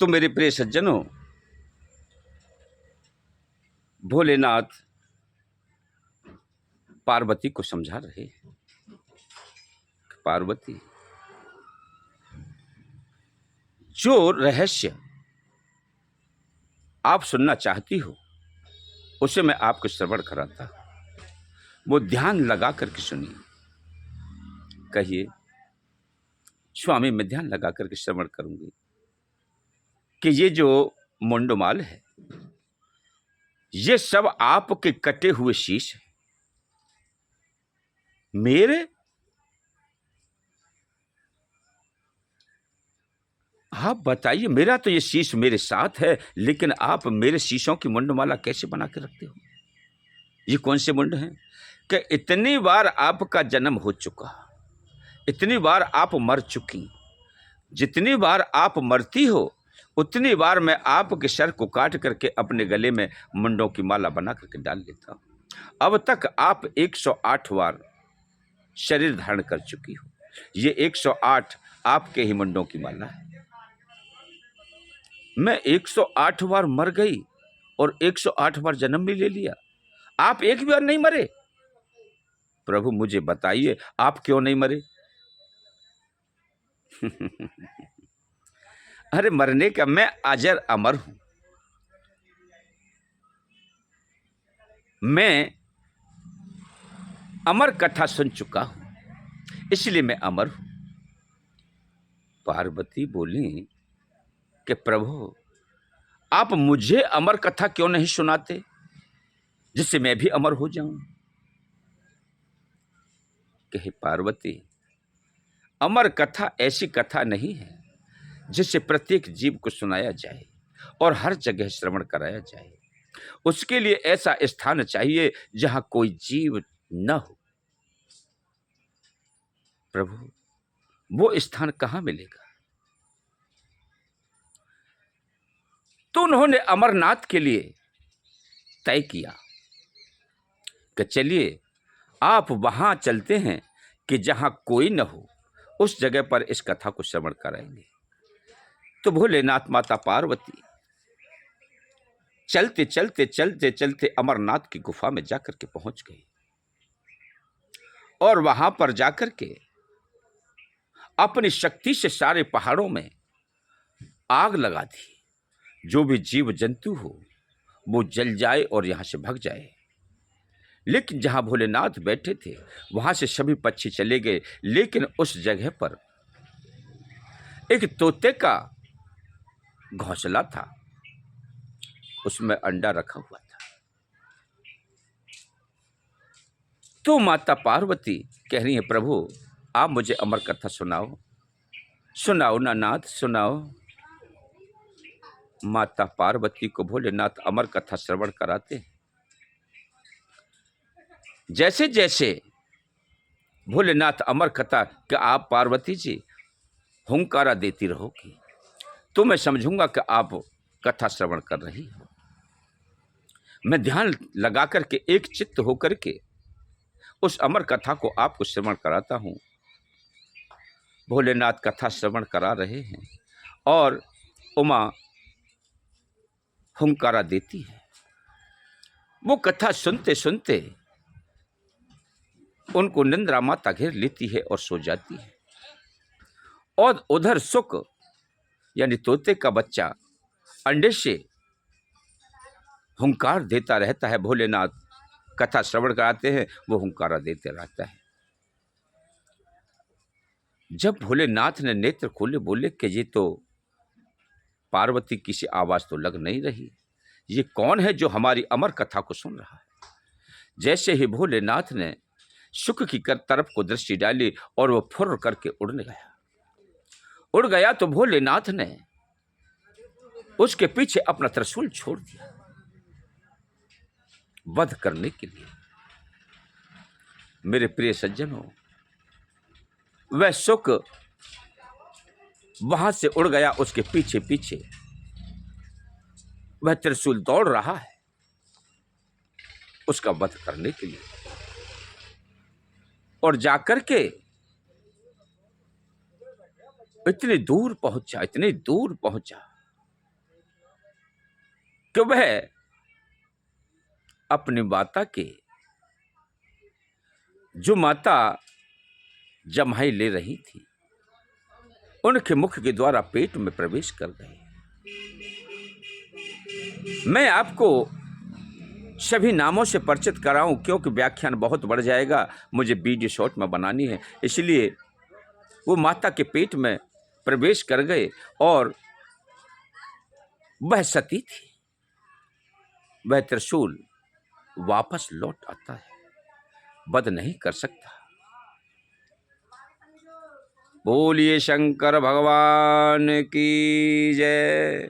तो मेरे प्रिय सज्जनों, भोलेनाथ पार्वती को समझा रहे हैं। पार्वती, जो रहस्य आप सुनना चाहती हो उसे मैं आपको श्रवण कराता, वो ध्यान लगा करके सुनिए। कहिए, स्वामी मैं ध्यान लगा करके श्रवण करूंगी कि ये जो मुंडमाल है ये सब आपके कटे हुए शीश है। मेरे? आप बताइए, मेरा तो ये शीश मेरे साथ है, लेकिन आप मेरे शीशों की मुंडमाला कैसे बना के रखते हो? ये कौन से मुंड हैं कि इतनी बार आपका जन्म हो चुका, इतनी बार आप मर चुकी, जितनी बार आप मरती हो उतनी बार मैं आपके सर को काट करके अपने गले में मुंडों की माला बना करके डाल लेता हूं। अब तक आप 108 बार शरीर धारण कर चुकी हो। ये 108 आपके ही मुंडों की माला है। मैं 108 बार मर गई और 108 बार जन्म भी ले लिया, आप एक भी बार नहीं मरे। प्रभु मुझे बताइए, आप क्यों नहीं मरे? अरे मरने का, मैं अजर अमर हूं। मैं अमर कथा सुन चुका हूं, इसलिए मैं अमर हूं। पार्वती बोली कि प्रभु आप मुझे अमर कथा क्यों नहीं सुनाते, जिससे मैं भी अमर हो जाऊं? कहे पार्वती, अमर कथा ऐसी कथा नहीं है जिसे प्रत्येक जीव को सुनाया जाए और हर जगह श्रवण कराया जाए। उसके लिए ऐसा स्थान चाहिए जहां कोई जीव न हो। प्रभु वो स्थान कहां मिलेगा? तो उन्होंने अमरनाथ के लिए तय किया कि चलिए आप वहां चलते हैं कि जहां कोई न हो, उस जगह पर इस कथा को श्रवण कराएंगे। तो भोलेनाथ माता पार्वती चलते चलते चलते चलते अमरनाथ की गुफा में जाकर के पहुंच गई और वहां पर जाकर के अपनी शक्ति से सारे पहाड़ों में आग लगा दी। जो भी जीव जंतु हो वो जल जाए और यहां से भग जाए। लेकिन जहां भोलेनाथ बैठे थे वहां से सभी पक्षी चले गए, लेकिन उस जगह पर एक तोते का घोंसला था, उसमें अंडा रखा हुआ था। तो माता पार्वती कह रही है, प्रभु आप मुझे अमर कथा सुनाओ, सुनाओ ना नाथ, सुनाओ। माता पार्वती को भोलेनाथ अमर कथा श्रवण कराते हैं। जैसे जैसे भोलेनाथ अमर कथा कि आप पार्वती जी हुंकारा देती रहोगी तो मैं समझूंगा कि आप कथा श्रवण कर रही हो। मैं ध्यान लगा करके एक चित्त होकर के उस अमर कथा को आपको श्रवण कराता हूं। भोलेनाथ कथा श्रवण करा रहे हैं और उमा हुंकारा देती है। वो कथा सुनते सुनते उनको निंद्रा माता घेर लेती है और सो जाती है। और उधर सुक यानी तोते का बच्चा अंडे से हुंकार देता रहता है। भोलेनाथ कथा श्रवण कराते हैं, वो हुंकारा देते रहता है। जब भोलेनाथ ने नेत्र खोले, बोले कि ये तो पार्वती की सी आवाज तो लग नहीं रही, ये कौन है जो हमारी अमर कथा को सुन रहा है? जैसे ही भोलेनाथ ने सुख की तरफ को दृष्टि डाली और वो फुर्र करके उड़ गया तो भोलेनाथ ने उसके पीछे अपना त्रिशूल छोड़ दिया वध करने के लिए। मेरे प्रिय सज्जनों, वह सुख वहां से उड़ गया, उसके पीछे पीछे वह त्रिशूल दौड़ रहा है उसका वध करने के लिए। और जाकर के इतनी दूर पहुंचा, इतनी दूर पहुंचा कि वह अपनी माता के, जो माता जम्हाई ले रही थी, उनके मुख के द्वारा पेट में प्रवेश कर गए। मैं आपको सभी नामों से परिचित कराऊं, क्योंकि व्याख्यान बहुत बढ़ जाएगा, मुझे वीडियो शॉर्ट में बनानी है, इसलिए वो माता के पेट में प्रवेश कर गए और वह सती थी। वह त्रिशूल वापस लौट आता है, वध नहीं कर सकता। बोलिए शंकर भगवान की जय।